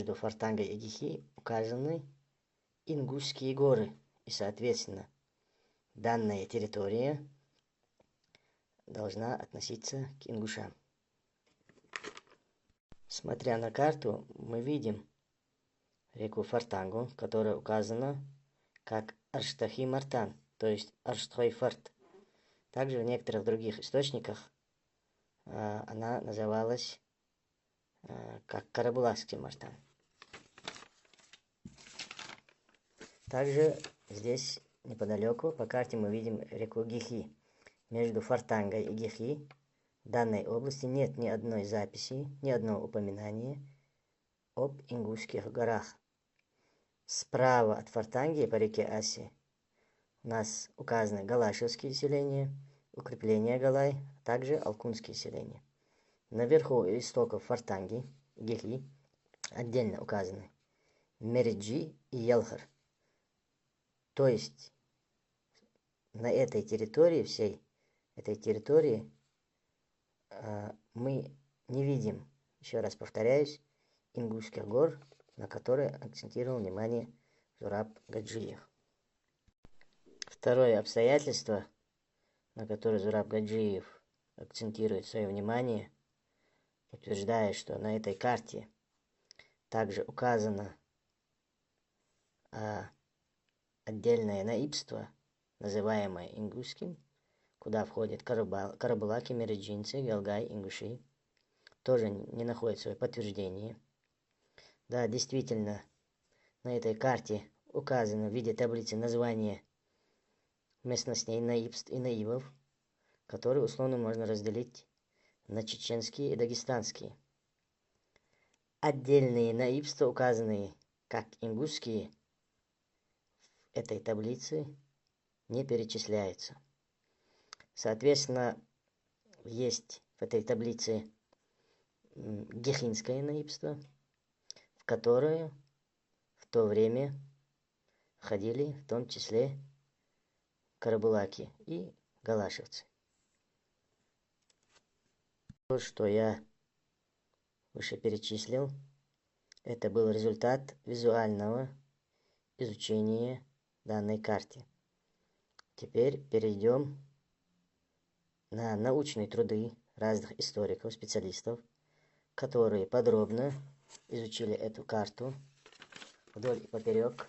между Фортангой и Гихи указаны Ингушские горы, и, соответственно, данная территория должна относиться к ингушам. Смотря на карту, мы видим реку Фортангу, которая указана как Арштахи-Мартан, то есть Арштхой-Форт. Также в некоторых других источниках она называлась как Карабулакский Мартан. Также здесь неподалеку по карте мы видим реку Гихи. Между Фортангой и Гихи в данной области нет ни одной записи, ни одного упоминания об Ингушских горах. Справа от Фортанги по реке Аси у нас указаны галашевские селения, укрепления Галай, а также алкунские селения. Наверху истоков Фортанги, Гихи, отдельно указаны Мериджи и Ялхар. То есть на этой территории, всей этой территории, мы не видим, еще раз повторяюсь, Ингушских гор, на которые акцентировал внимание Зураб Гаджиев. Второе обстоятельство, на которое Зураб Гаджиев акцентирует свое внимание, утверждая, что на этой карте также указано отдельное наибство, называемое ингушским, куда входят карабулаки, мериджинцы, галгай, ингуши, тоже не находит свое подтверждение. Да, действительно, на этой карте указано в виде таблицы название местностей наибств и наивов, которые условно можно разделить на чеченские и дагестанские. Отдельные наибства, указанные как ингушские, в этой таблице не перечисляются. Соответственно, есть в этой таблице гихинское наибство, в которое в то время входили в том числе карабулаки и галашевцы. То, что я выше перечислил, это был результат визуального изучения данной карты. Теперь перейдем на научные труды разных историков, специалистов, которые подробно изучили эту карту вдоль и поперек,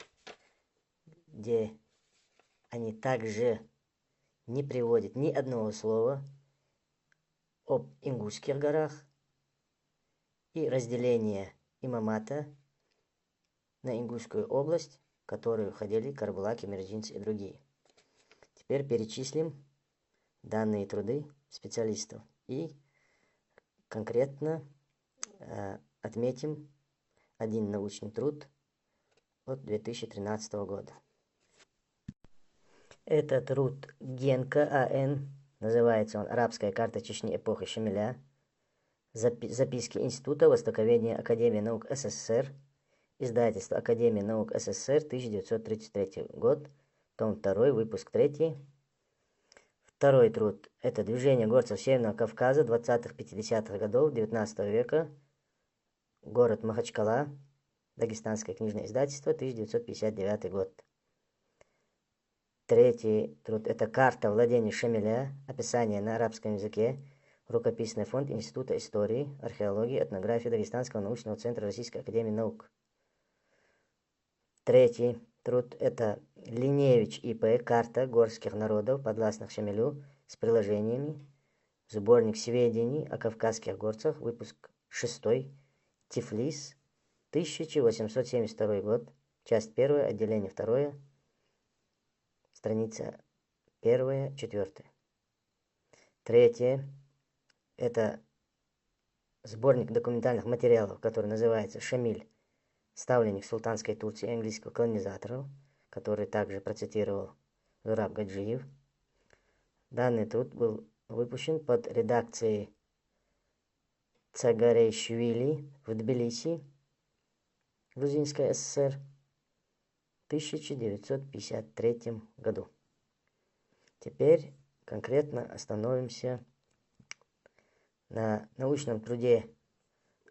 где они также не приводят ни одного слова об Ингушских горах и разделение имамата на Ингушскую область, в которую входили карабулаки, мерджинцы и другие. Теперь перечислим данные труды специалистов и конкретно отметим один научный труд от 2013 года. Это труд Генка А.Н. Называется он «Арабская карта Чечни эпохи Шамиля. Записки Института Востоковедения Академии наук СССР». Издательство Академия наук СССР, 1933 год, том 2, выпуск 3. Второй труд – это «Движение горцев Северного Кавказа 20-50-х годов XIX века. Город Махачкала. Дагестанское книжное издательство, 1959 год». Третий труд – это «Карта владений Шамиля. Описание на арабском языке. Рукописный фонд Института истории, археологии, этнографии Дагестанского научного центра Российской академии наук». Третий труд – это Линевич И.П. «Карта горских народов, подвластных Шамилю, с приложениями. Сборник сведений о кавказских горцах», выпуск 6, Тифлис, 1872 год, часть 1, отделение 2, страница 1-4. Третье – это сборник документальных материалов, который называется «Шамиль. Ставленник султанской Турции и английских колонизаторов», который также процитировал Зураб Гаджиев. Данный труд был выпущен под редакцией Цагарейшвили в Тбилиси, Грузинская ССР, в 1953 году. Теперь конкретно остановимся на научном труде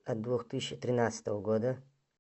от 2013 года